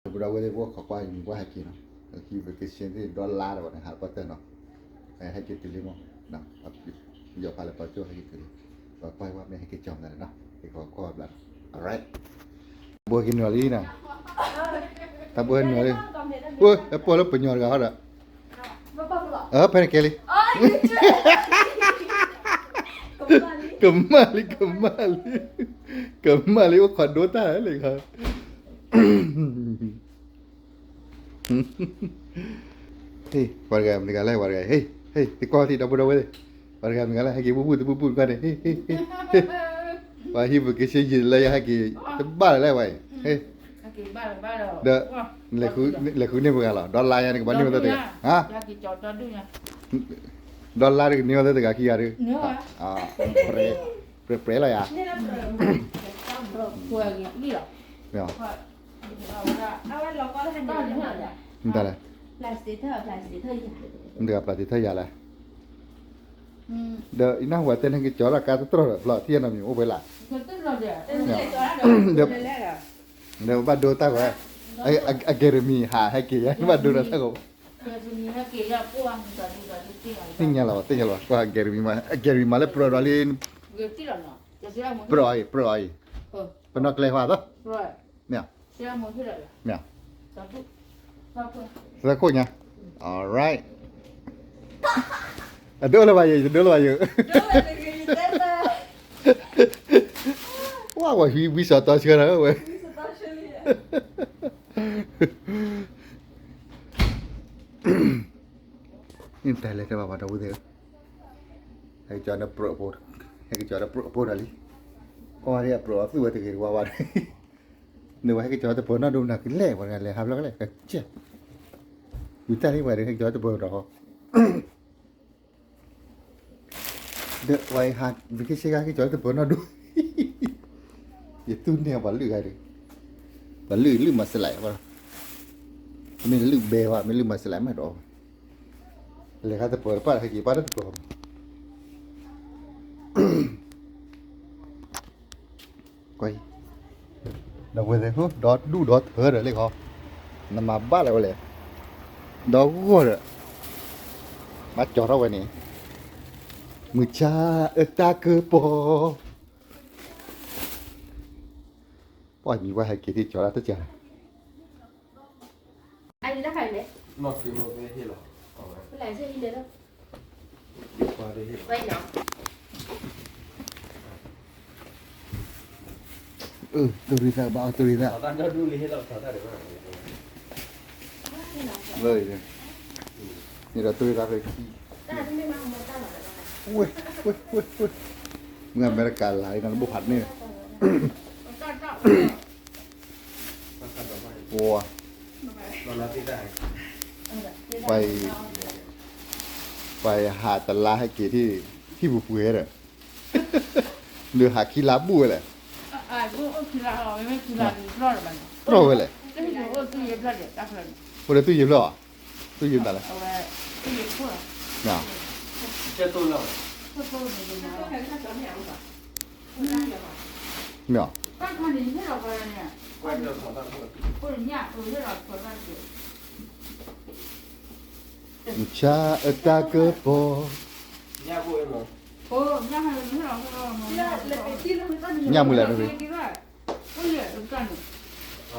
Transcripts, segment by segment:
Berapa dia buat kau yang buat haki no. Haki vacation ni $1 dah nak harap patut no. Haki tu lima. Nah, tapi jauh kalau patut haki tu. Apa yang buat haki jam dah no. Kau belar. Alright. Buat kini lagi nah. Tak buat ni lagi. Wah, apa lo penyor kau ada? Apa ni kali? Kembali. Wah, kau dota lagi kau. Hei, warga meninggal warga. Hei, kau tidak boleh. Warga meninggal hagi bubu kau ni. Hei. Wah, hibu kisah je lah yang hagi tebal lah wai. Hei. Bal. Dah, leku ni bukan lah. $1 yang kembali betul tak? Ha? Lagi contoh dunya. $1 ni betul tak kaki ada? Ah, pre lah ya. Kue lagi ni lah. Ya. Awan lo có thành Có gì nữa nữa hả? Entah lah. Plastic thôi. Entah apa tu ya lah. Dah, ina buat tenang kita cakap kata terus lah. Tiada nama, oh bela. Betul lah dia. Nên để cho nó được. Nên lẽ là Dah, badu tak apa. Agermi haki ya. Badu tak apa. Dia punya haki ya puang tinggal. Tinggal lah. Wah, agermi malah pro dalin. Betul lah. Jadi lah mau. Pro ai. Oh, Pernah kelihatan tu? right. Ya. Saya mau sudah lah. Ya. Satu. Sekunya. Alright. Dulu lah ayo. đâu là người Tết ta. Wah, bisa tahu sekarang weh. Bisa tahu sini ya. Entah lah apa tahu dia. Hai jangan pro. Hai jangan pro dali. Kau hari pro tu buat kerja wawar. Ni wah hai jangan pro nak dum nak leh orang leh habla leh kecil. Kita ni wah hai jangan pro dah. Dek wah hat bikin sih hai jangan pro nak dum. Itu ni apa lu hari. Lu masalah apa? Mình lưu bè hoặc mình lưu mà sẽ lại mà đó lấy hai tập bờ phải gì bắt được bờ quay đâu về đây hú đó đủ đó thở rồi lấy khó nằm mà bắt lại vậy đó cũng rồi bắt cho nó vậy nè mưa cha ở ta cơ po mi qua hai kỳ thì cho ra tất cả Anh đã phải đấy. Một cái hết rồi. Cái này sẽ in đến đâu? Qua đây hết rồi. Vậy nó. tôi đi ra Thảo ta đu đi hết rồi, thảo ta để vào. lời này như là tôi ra về khi Ta là không biết mang một ta là ui nghe mấy cái lại nó bốc hạt này wow Nó là tí đại. ไปหาตลาดให้เกที่บุฟเฟ่ต์หรือหาคีราบูเลย กูคิดละเราไม่คิดละรอดมัน โปรเลย 这是我自己做的，打出来的。 พอได้ตู้เย็นแล้วตู้เย็นแต่ละ 我自己做了， น่ะ 这都了。这都是什么？ Có phải cái chó mèo không ạ? เนี่ย 但看你这老个人呢，怪不得thảo ta不。或者你我这老做饭去。 ชาเอตาเกโป Nhà vui mà. 哦，你还有你老个吗？ Chứ là cái tin nó rất nhiều. ย่ามือแล้วดิ 我也都干了， Đó.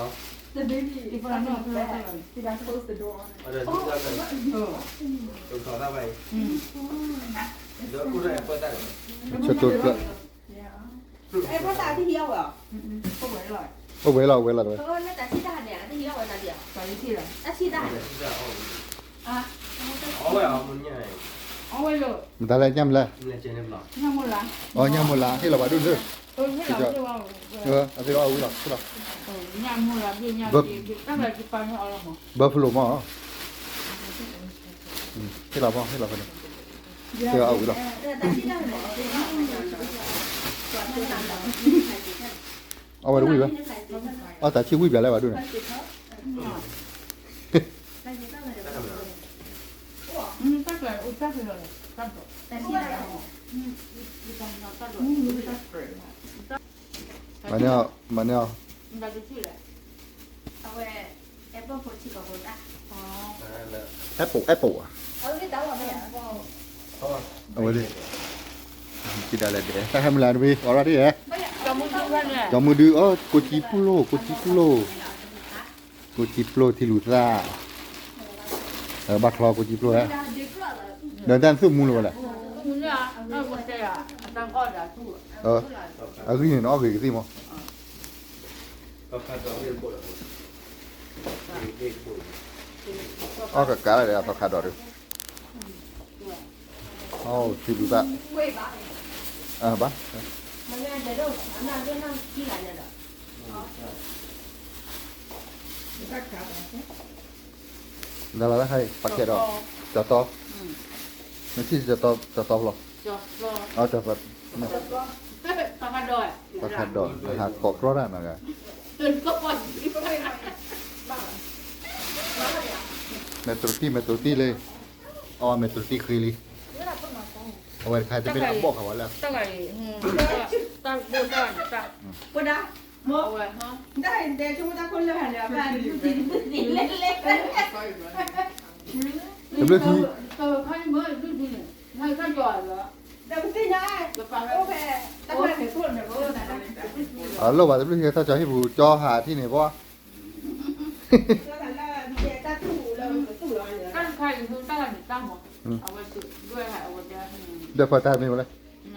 The baby. If I know, It's bad. Thì đang close the door on it. Ở đây chúng ta phải 哦， dùng thảo ta vậy. 嗯， Đỡ cút này quay tay. ชดตัวก็ Yeah. Em có tạo thì hiếu à? 不回来， โอ้เวลาเลย Thôi, nó đã chi ta nè, thì hiếu là gì ạ? 找一起了， Đã chi ta. Để chúng ta À. ổ vậy à, muốn như này. 我为了， มันตาอะไรย่ำเลย Lên trên em lọ. 那么难， อ๋อย่ำหมดละที่เราไปดูด้วย 哦，你老就往， เอาที่เราเอาหรอก 哦，你么了，别你大概就搬上了嘛。 บัฟฟาโลมั้งที่เราบ้างที่เราไปที่เราเอาหรอก Đã chi ta rồi. เอาไว้ดูวิบเอาแต่ชื่อวิบอะไรวะดูหน่อย 大概我大概了，大概。 Đã chi ta rồi. มาเนี่ย 那就去了。À về. 帮婆去搞活的。哦，แอปเปิลอ่ะ 你等我们呀。 เอาไว้ดิกินอะไรเดี๋ยวถ้าทำอะไรดูออร่าดิเอ๊ะ 咱们这边呢， จอมือดูโกจิปุโรที่ลูซ่าบักคลอโกจิปุโรฮะเดินด้านซุ่มมูลวะล่ะ 我们俩那我这呀，当二的住， เอาคือเนาะคือสิมั้ง ก็คาดว่าไม่ปวดเด็กปวด อ๋อก็กะอะไรอ่ะคาดอร์อ๋อที่ลูซ่า 贵吧？ บ้า 我们这肉那就那几来着的。 แล้วเราให้ปักเก็ตอจอตอไม่ใช่จอตอหรอก 就说 เอาจอตอ 大概多， ปักคาดอหากอกรอดนะกัน 真个不行。 เมโทรตีเลยอ๋อเมโทรตีคือเลยเอาไว้ใครจะเป็นอับบอกเขาว่าแล้ว 大概大不大大，不的，我哈，那得中国คนเลยเนี่ยบ้านอยู่ที่นี่เล็กๆ เดี๋ยวเรื่องที่ 看你们最近，那看多了， แต่ไม่ใช่นะโอเคแต่คนเป็นคนเนี่ยก็แต่ละ เราว่าเดี๋ยวเรื่องที่ถ้าจะให้ผู้จอหาที่ไหนบ่ ก็แต่ละเด็กจะถูเราถูเราเนี่ย 但是看以后大概你当我，我就对还我家， เดี๋ยวพอตาไม่หมดเลย 那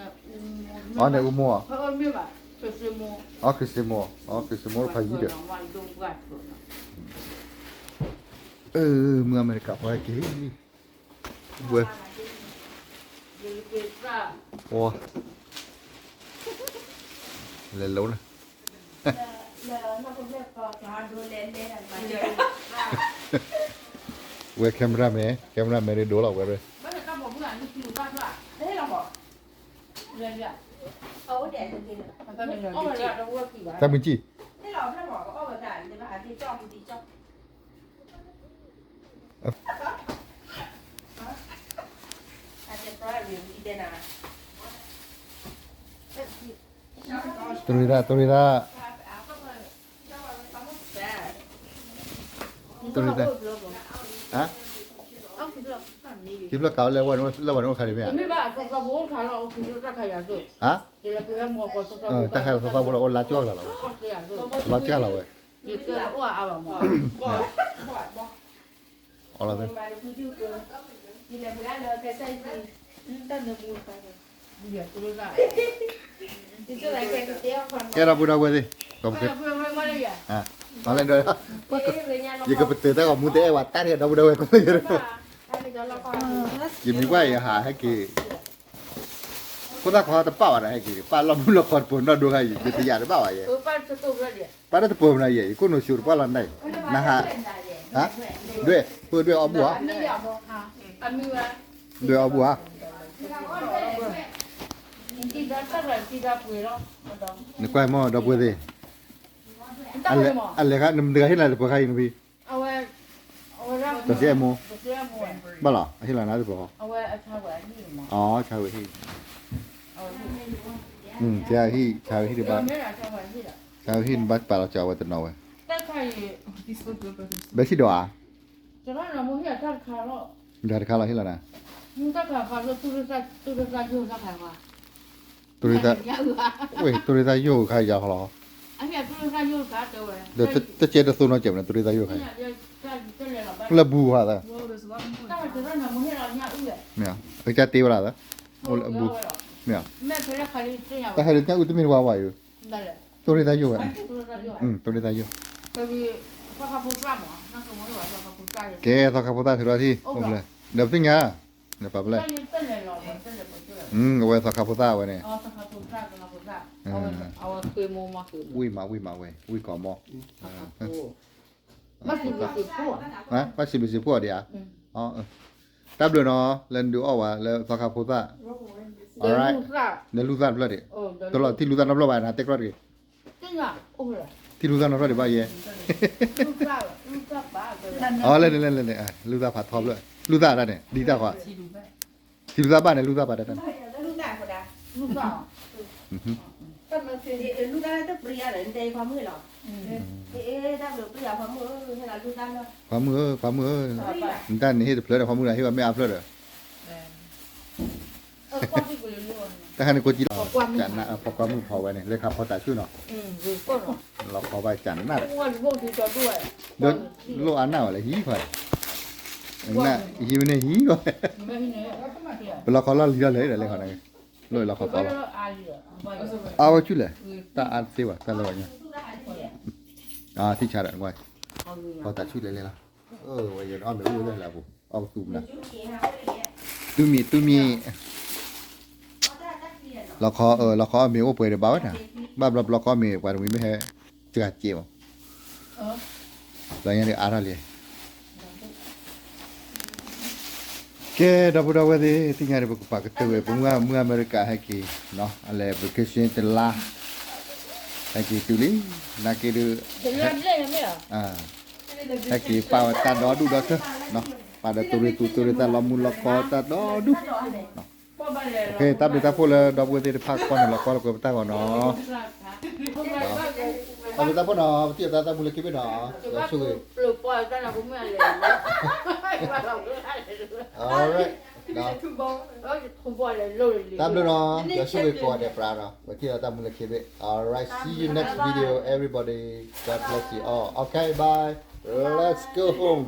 อ๋อในอุโมงค์ 他二妹吧，就是么， อ๋อคือซิโมพายีเด้อ 往里头不敢说呢。เมืองอเมริกาพอให้กี่เว้ย 就是给啥？ โอ้เล่นแล้วนะ 那不是搞啥都来的嘛。 เว้ยแคมราแมนดูเราเว้ย 不是，那我不敢去有干啥？哎，老婆，人家，哦，我点是这个。我们俩这我给吧。 ถ้าเป็นจี้ 你老婆บอกว่าเอาแต่你们还得照顾地照。还得多少人一点呐？ ตุริดา 对。 ฮะคิดว่าเก่าแล้ววันใครเนี่ย 没办法，我看了，我就再看一下子。 ฮะ 给了给他摸过，说 ถ้าใครสภาพเราลาจ้วงแล้ว 这样子。 ลาจ้าเราเว้ย 你这我阿爸摸。 เอาละเว้ย 你来不来了？该在但都不会发的。也不知道。你就来给个电话。 แกเราพูดเอาไว้สิก็ 哎 คือ 呀，不要我的呀。 อ่ะมาเล่นด้วย 人家老 ยิ่งก็ไปเตือนแต่ก็มูเตะว่าตาเทียนเราพูดเอาไว้ก็ไม่เยอะ 他那个老婆。 ยิมมีว่าอย่าหาให้กี่คนตาขอตะเป้าอะไรให้กี่ป้าเราบุญเราขอปุ่นเราดูให้เป็นตัวอย่างหรือเปล่าไอ้ 我把这都不了。 ป้าได้ตะปุ่นอะไรอย่างกูหนูชูป้าเราได้นะฮะฮะด้วยเพื่อด้วยเอาบัว 没了不？啊，还没完。 ด้วยเอาบัว 你记得这个记得不了，我懂。 นึกว่าหม้อดอกบัวสิ 你 อั 打 นเล็ 什 ก 么？ อันเล็กครับน้ำเดือดให้เราตัวใครนูพี่ 我让。 ตัวเสียมู 不是么？ บ้าหรอให้เราหน้าตัว 我查过你嘛。 อ๋อชาวที่ 哦。 ชาวที่บ้าน 没啥查过你的。 ชาวที่บ้านป่าเราจะเอาไว้ตัวน้อย 但可以， เบสิดอ่ะ 这两天我现在看了， เดือดข้าวเราให้เรานะ 你再看看这都是啥就是啥开花？ ตัวนี้จะ 呀个。 โอ้ยตัวนี้จะอยู่ใครยาวเขาหรอ 哎呀，都是啥就是啥都喂。 เดี๋ยวจะเจอตัวน้อยเจ็บนะตัวนี้จะอยู่ใคร 这来了吧？ ระบูฮะแต่ 但是这两天我现在人家喂。 เนี่ยเออจะตีเวลาแต่โอ้ระบูเนี่ย 没回来还得这样 แต่。ให้เรื่องอุตมินว่าว่าอยู่ 那嘞， ตัวนี้จะอยู่อ่ะ 都是啥就。 ตัวนี้จะอยู่ 这个发卡不赚嘛？那是我的发卡不赚的。 แกสอบขับรถถือว่าที่โอ้เลยเดี๋ยวสิ่งเงี้ยเดี๋ยวปรับเลย 这来了，这来不这来。เอาไว้สอบขับรถไว้เนี่ย 哦，发卡不赚，发卡不赚。我回摸嘛回摸。 วิ่งมาเว้ยวิ่งก่อมอ 那是不是破？ ฮะว่าสิบสิบพวกเดียวอ๋อตับเลยเนาะเล่นดูออกว่าแล้วสอบขับรถ alright 路上。 เดี๋ยวลูซันเลยดิ 哦， ตลอดที่ลูซันนับรอบไปนะเต็กรอดดิ 真的，哦不是， ที่ลูซันนับรอบดิบ้าเย่ 路上了，路上吧，对吧？ อ๋อเล่นอ่ะลูซันผัดทอปเลยลูซันได้เนี่ยดีจ้ากว่าที่ลูซันบ้านเนี่ยลูซันผัดได้ 那路哪回来？路上。但ก็มันคือลูกได้ต้องเปลี่ยนเลยในความมือหรอถ้าเราเปลี่ยนความมือให้เราลูกได้เนาะ ความมือมันด้านนี้เพลิดความมือให้ว่าไม่เอาเพลิด ความที่กูเรียนรู้ แต่ขณะกูจีจันนะพอความมือพอไว้เนี่ยเลยครับพอแต่ชื่อเนาะ คือก้นหรอ เราพอไว้จันน่ะ วันพวกที่จอด้วย เดินโลอันน่ะอะไรหีค่อยน่ะหีมันหีก็ ไม่ที่ไหนก็ต้องมาเที่ยว เราเขาเล่าเรื่องเลยเลยเขาเนี่ยเลยเราเขา ก็ เอา อาลีอ่ะ เอาชุดเลยตาอันเสียวตาเลยเนี่ยที่ชาดันไว้พอแต่ชุดเลยล่ะวันยันอ้อมไปอู้เลยล่ะผมเอาซูมนะตูมีเราขอเราขอมีโอเปอร์เดบ้านะบ้าเราขอมีกว่ามีไม่ให้เจือเจียวแล้วยังได้อาราเลยแกดับดับเดที่งานบุกปากตัวเองเมื่ออเมริกาให้กี่เนาะอะไรบุกเชียนเตล่าให้กี่ตุลีนักกี่ดู จะเรียนได้ไหมอ่ะ ให้กี่ป่าวตาดอดูดอเถอะเนาะpada turi ta lamun lokko ta do du oke tapi ta pula do bu ti phak kon lokko ko ta ko no tapi ta po no ti ta mule ki be no ya su ge ปลูกปล่อยกันเราไม่เลย alright no คุณปล่อยเลยลุย ta blu no ya su ge ko de pra no ba ti ta mule ki be alright see you next video everybody god bless you all okay bye let's go home